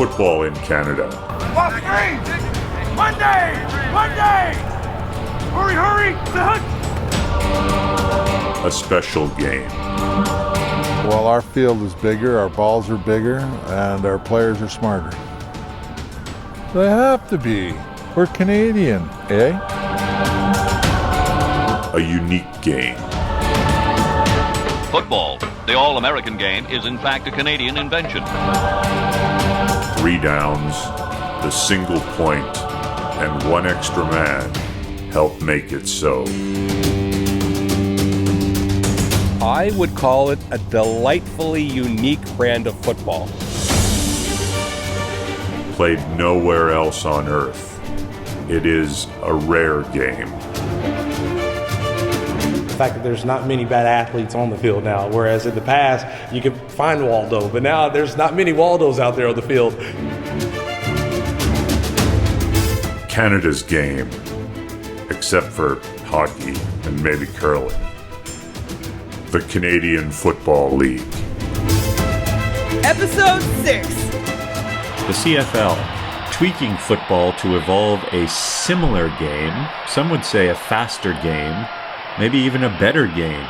football in Canada. Off three! Monday! Hurry! The hunt! A special game. Well, our field is bigger, our balls are bigger, and our players are smarter. They have to be. We're Canadian, eh? A unique game. Football, the all-American game, is in fact a Canadian invention. 3 downs, the single point, and 1 extra man help make it so. I would call it a delightfully unique brand of football. Played nowhere else on earth. It is a rare game. The fact that there's not many bad athletes on the field now, whereas in the past you could find Waldo, but now there's not many Waldos out there on the field. Canada's game, except for hockey and maybe curling. The Canadian Football League. Episode 6. The CFL, tweaking football to evolve a similar game, some would say a faster game, maybe even a better game,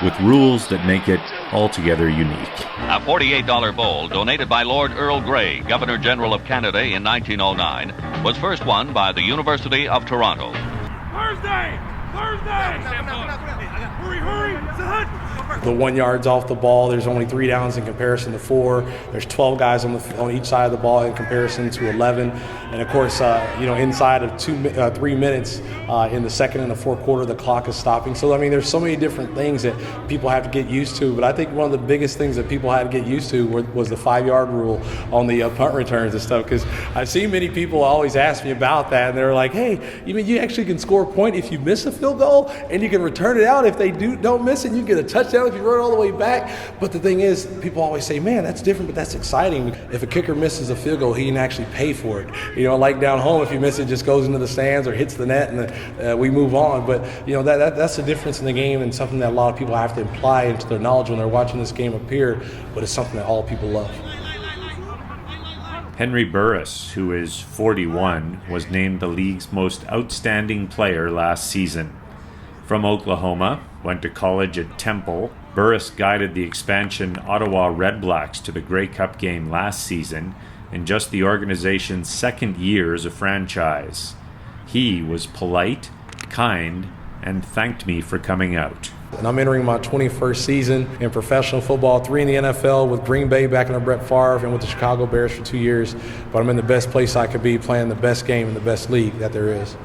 with rules that make it altogether unique. A $48 bowl donated by Lord Earl Grey, Governor General of Canada in 1909, was first won by the University of Toronto. Thursday! Hurry! The hunt! The 1 yard's off the ball, there's only 3 downs in comparison to 4. There's 12 guys on each side of the ball in comparison to 11. And of course, inside of 3 minutes in the second and the fourth quarter, the clock is stopping. So, I mean, there's so many different things that people have to get used to. But I think one of the biggest things that people had to get used to was the 5-yard rule on the punt returns and stuff. Because I've seen many people always ask me about that. And they're like, hey, you mean you actually can score a point if you miss a field goal? And you can return it out if they don't miss it. You get a touchdown if you run all the way back. But the thing is, people always say, man, that's different, but that's exciting. If a kicker misses a field goal, he can actually pay for it. Like down home, if you miss it, just goes into the stands or hits the net, and we move on. But that's the difference in the game, and something that a lot of people have to imply into their knowledge when they're watching this game appear. But it's something that all people love. Henry Burris, who is 41, was named the league's most outstanding player last season. From Oklahoma, went to college at Temple, Burris guided the expansion Ottawa Redblacks to the Grey Cup game last season in just the organization's second year as a franchise. He was polite, kind, and thanked me for coming out. And I'm entering my 21st season in professional football, 3 in the NFL with Green Bay back under Brett Favre, and with the Chicago Bears for 2 years. But I'm in the best place I could be, playing the best game in the best league that there is.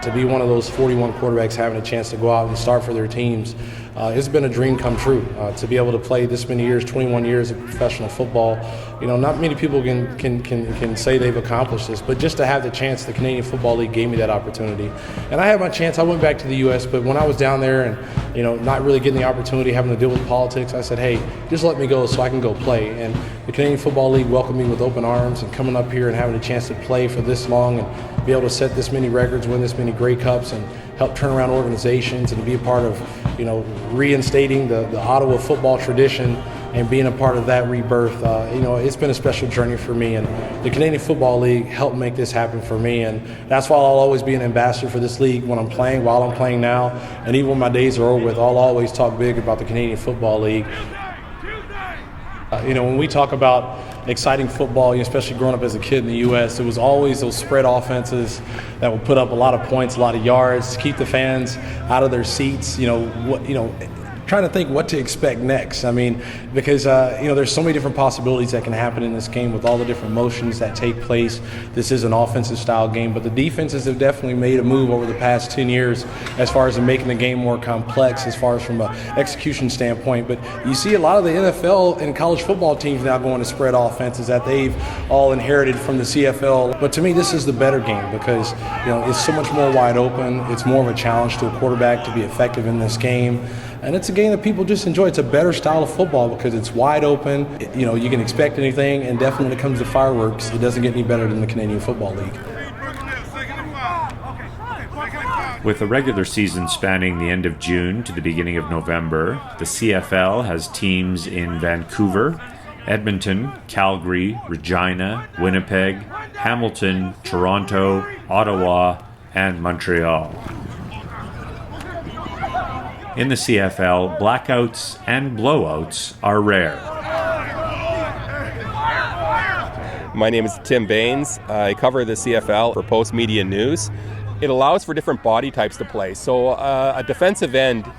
To be one of those 41 quarterbacks having a chance to go out and start for their teams, it's been a dream come true. To be able to play this many years, 21 years of professional football, not many people can say they've accomplished this, but just to have the chance, the Canadian Football League gave me that opportunity. And I had my chance. I went back to the U.S., but when I was down there and, not really getting the opportunity, having to deal with politics, I said, hey, just let me go so I can go play. And the Canadian Football League welcomed me with open arms, and coming up here and having a chance to play for this long and be able to set this many records, win this many Grey Cups, and help turn around organizations, and to be a part of, reinstating the Ottawa football tradition and being a part of that rebirth. It's been a special journey for me, and the Canadian Football League helped make this happen for me, and that's why I'll always be an ambassador for this league when I'm playing, while I'm playing now, and even when my days are over with, I'll always talk big about the Canadian Football League. When we talk about exciting football, especially growing up as a kid in the U.S., it was always those spread offenses that would put up a lot of points, a lot of yards, keep the fans out of their seats. Trying to think what to expect next. I mean, because there's so many different possibilities that can happen in this game with all the different motions that take place. This is an offensive style game, but the defenses have definitely made a move over the past 10 years as far as making the game more complex as far as from an execution standpoint. But you see a lot of the NFL and college football teams now going to spread offenses that they've all inherited from the CFL. But to me, this is the better game because it's so much more wide open. It's more of a challenge to a quarterback to be effective in this game. And it's a game that people just enjoy. It's a better style of football because it's wide open. You can expect anything, and definitely when it comes to fireworks, it doesn't get any better than the Canadian Football League. With the regular season spanning the end of June to the beginning of November, the CFL has teams in Vancouver, Edmonton, Calgary, Regina, Winnipeg, Hamilton, Toronto, Ottawa, and Montreal. In the CFL, blackouts and blowouts are rare. My name is Tim Baines. I cover the CFL for Post Media News. It allows for different body types to play. So a defensive end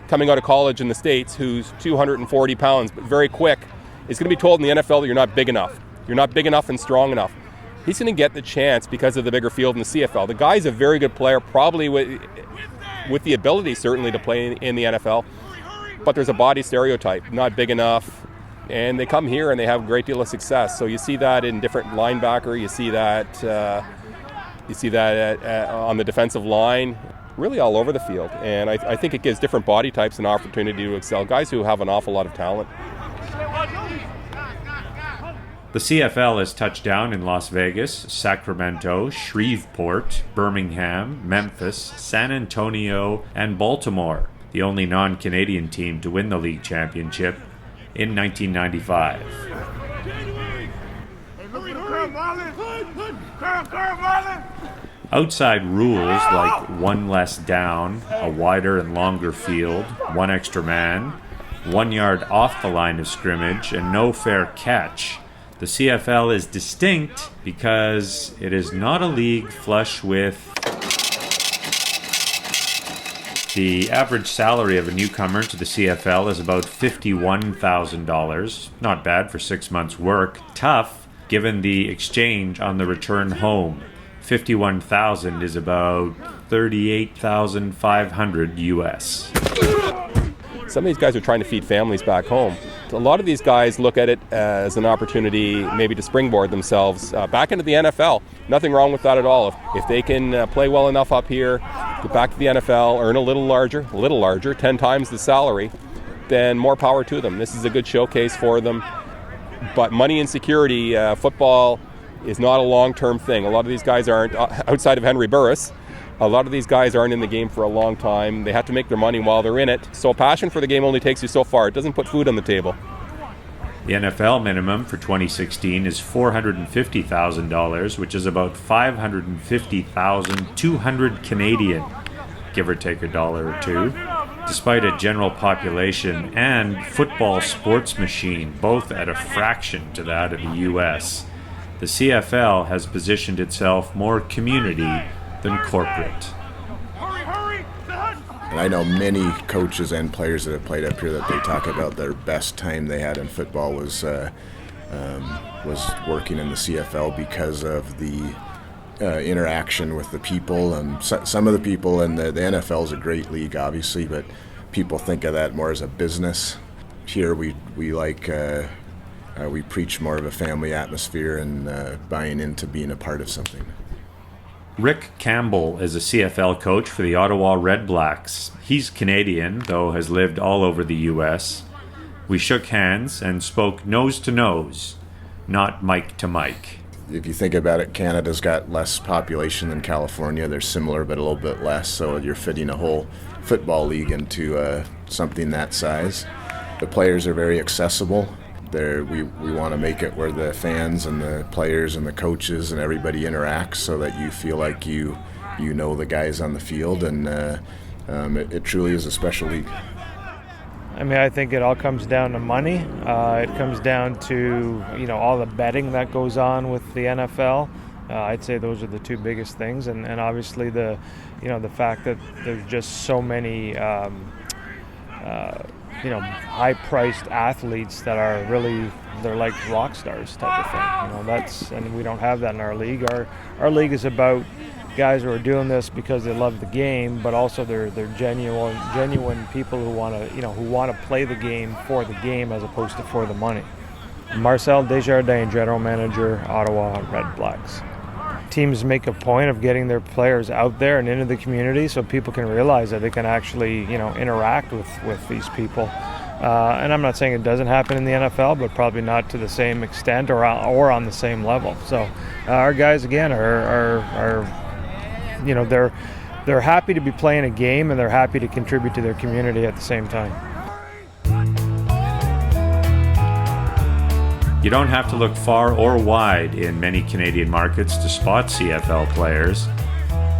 coming out of college in the States who's 240 pounds but very quick is going to be told in the NFL that you're not big enough. You're not big enough and strong enough. He's going to get the chance because of the bigger field in the CFL. The guy's a very good player, probably with the ability certainly to play in the NFL, but there's a body stereotype, not big enough, and they come here and they have a great deal of success. So you see that in different linebacker, you see that on the defensive line, really all over the field. And I think it gives different body types an opportunity to excel, guys who have an awful lot of talent. The CFL has touched down in Las Vegas, Sacramento, Shreveport, Birmingham, Memphis, San Antonio, and Baltimore, the only non-Canadian team to win the league championship in 1995. Outside rules like one less down, a wider and longer field, one extra man, 1 yard off the line of scrimmage, and no fair catch, the CFL is distinct because it is not a league flush with... The average salary of a newcomer to the CFL is about $51,000. Not bad for 6 months' work. Tough, given the exchange on the return home. $51,000 is about $38,500 US. Some of these guys are trying to feed families back home. A lot of these guys look at it as an opportunity maybe to springboard themselves back into the NFL. Nothing wrong with that at all. If they can play well enough up here, get back to the NFL, earn a little larger, 10 times the salary, then more power to them. This is a good showcase for them. But money and security, football is not a long-term thing. A lot of these guys aren't, outside of Henry Burris, a lot of these guys aren't in the game for a long time. They have to make their money while they're in it. So passion for the game only takes you so far. It doesn't put food on the table. The NFL minimum for 2016 is $450,000, which is about $550,200 Canadian, give or take a dollar or two. Despite a general population and football sports machine, both at a fraction to that of the U.S., the CFL has positioned itself more community than corporate. And I know many coaches and players that have played up here that they talk about their best time they had in football was working in the CFL because of the interaction with the people. And some of the people in the NFL is a great league, obviously, but people think of that more as a business. Here we preach more of a family atmosphere and buying into being a part of something. Rick Campbell is a CFL coach for the Ottawa Red Blacks. He's Canadian, though has lived all over the U.S. We shook hands and spoke nose to nose, not mic to mic. If you think about it, Canada's got less population than California. They're similar, but a little bit less, so you're fitting a whole football league into something that size. The players are very accessible. We want to make it where the fans and the players and the coaches and everybody interacts so that you feel like you know the guys on the field, and it truly is a special league. I mean, I think it all comes down to money. It comes down to all the betting that goes on with the NFL. I'd say those are the two biggest things, and obviously the fact that there's just so many high-priced athletes that are really, they're like rock stars type of thing. And we don't have that in our league. Our league is about guys who are doing this because they love the game, but also they're genuine people who want to play the game for the game as opposed to for the money. Marcel Desjardins, General Manager, Ottawa Red Blacks. Teams make a point of getting their players out there and into the community so people can realize that they can actually, interact with these people. And I'm not saying it doesn't happen in the NFL, but probably not to the same extent or on the same level. So our guys, again, are they're happy to be playing a game, and they're happy to contribute to their community at the same time. You don't have to look far or wide in many Canadian markets to spot CFL players.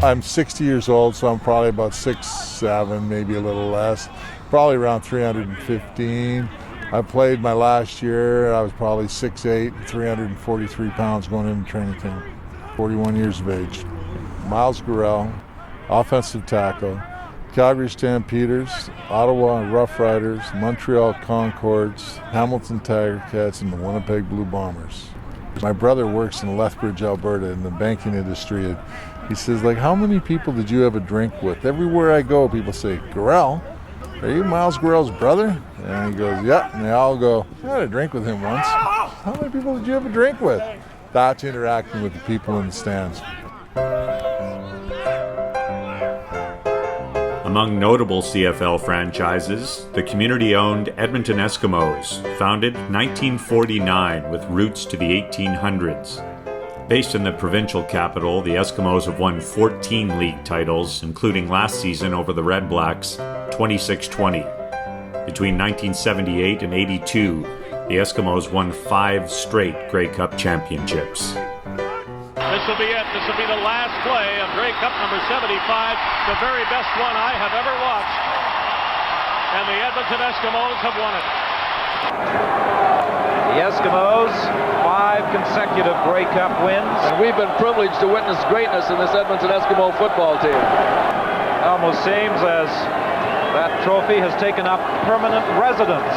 I'm 60 years old, so I'm probably about 6'7", maybe a little less. Probably around 315. I played my last year. I was probably 6'8", 343 pounds going into training camp. 41 years of age. Miles Gurrell, offensive tackle. Calgary Stampeders, Ottawa Rough Riders, Montreal Concords, Hamilton Tiger Cats, and the Winnipeg Blue Bombers. My brother works in Lethbridge, Alberta, in the banking industry. And he says, like, how many people did you have a drink with? Everywhere I go, people say, Gurrell? Are you Miles Gurrell's brother? And he goes, yeah. And they all go, I had a drink with him once. How many people did you have a drink with? That's interacting with the people in the stands. Among notable CFL franchises, the community-owned Edmonton Eskimos, founded 1949 with roots to the 1800s. Based in the provincial capital, the Eskimos have won 14 league titles, including last season over the Red Blacks, 26-20. Between 1978 and 82, the Eskimos won 5 straight Grey Cup championships. This will be it. This will be the last play of Grey Cup number 75, the very best one I have ever watched. And the Edmonton Eskimos have won it. The Eskimos, 5 consecutive Grey Cup wins. And we've been privileged to witness greatness in this Edmonton Eskimo football team. It almost seems as that trophy has taken up permanent residence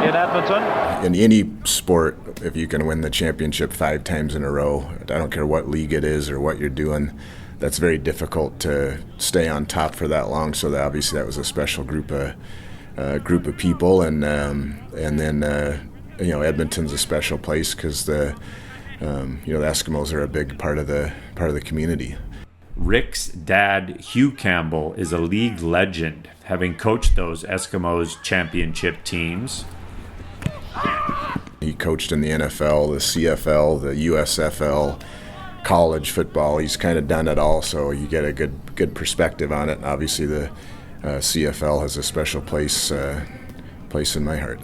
in Edmonton. In any sport, if you can win the championship 5 times in a row, I don't care what league it is or what you're doing, that's very difficult to stay on top for that long. So obviously that was a special group of people, and then Edmonton's a special place because the Eskimos are a big part of the community. Rick's dad, Hugh Campbell, is a league legend, having coached those Eskimos championship teams. He coached in the NFL, the CFL, the USFL, college football. He's kind of done it all, so you get a good perspective on it. And obviously, the CFL has a special place in my heart.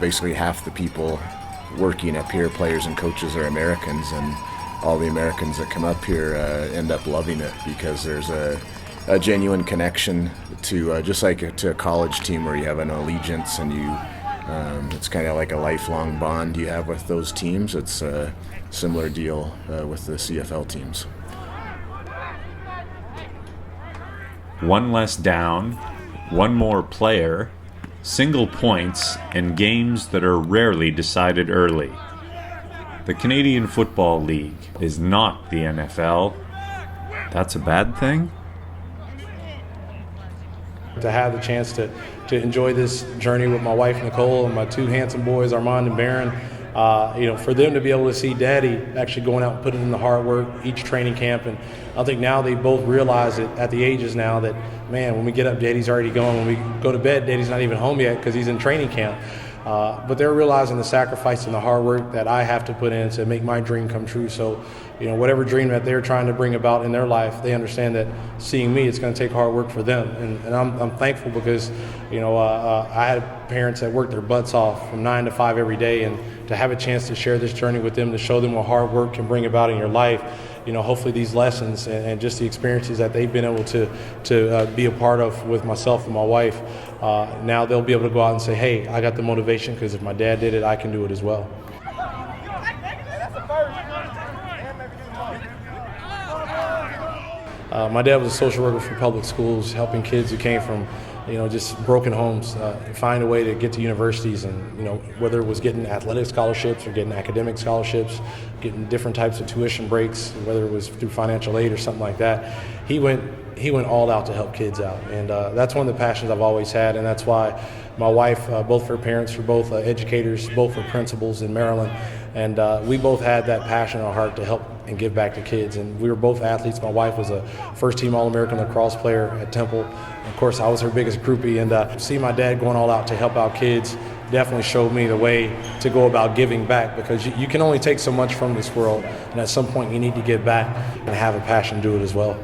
Basically, half the people working up here, players and coaches, are Americans, and all the Americans that come up here end up loving it because there's a genuine connection to just like to a college team where you have an allegiance and you it's kind of like a lifelong bond you have with those teams. It's a similar deal with the CFL teams. One less down, one more player, single points, and games that are rarely decided early. The Canadian Football League is not the NFL. That's a bad thing? To have the chance to enjoy this journey with my wife Nicole and my 2 handsome boys Armand and Barron, for them to be able to see Daddy actually going out and putting in the hard work each training camp, and I think now they both realize it at the ages now that, man, when we get up, Daddy's already going. When we go to bed, Daddy's not even home yet because he's in training camp. But they're realizing the sacrifice and the hard work that I have to put in to make my dream come true. So, whatever dream that they're trying to bring about in their life, they understand that seeing me, it's going to take hard work for them. And I'm thankful because, I had parents that worked their butts off from 9 to 5 every day, and to have a chance to share this journey with them, to show them what hard work can bring about in your life. Hopefully these lessons and just the experiences that they've been able to be a part of with myself and my wife, now they'll be able to go out and say, hey, I got the motivation because if my dad did it, I can do it as well. My dad was a social worker for public schools, helping kids who came from just broken homes find a way to get to universities, and whether it was getting athletic scholarships or getting academic scholarships, getting different types of tuition breaks, whether it was through financial aid or something like that. He went all out to help kids out, and that's one of the passions I've always had, and that's why my wife, both her parents were both educators, both were principals in Maryland, and we both had that passion in our heart to help and give back to kids. And we were both athletes. My wife was a first-team All-American lacrosse player at Temple. Of course, I was her biggest groupie, and see my dad going all out to help out kids definitely showed me the way to go about giving back, because you can only take so much from this world, and at some point you need to give back and have a passion to do it as well.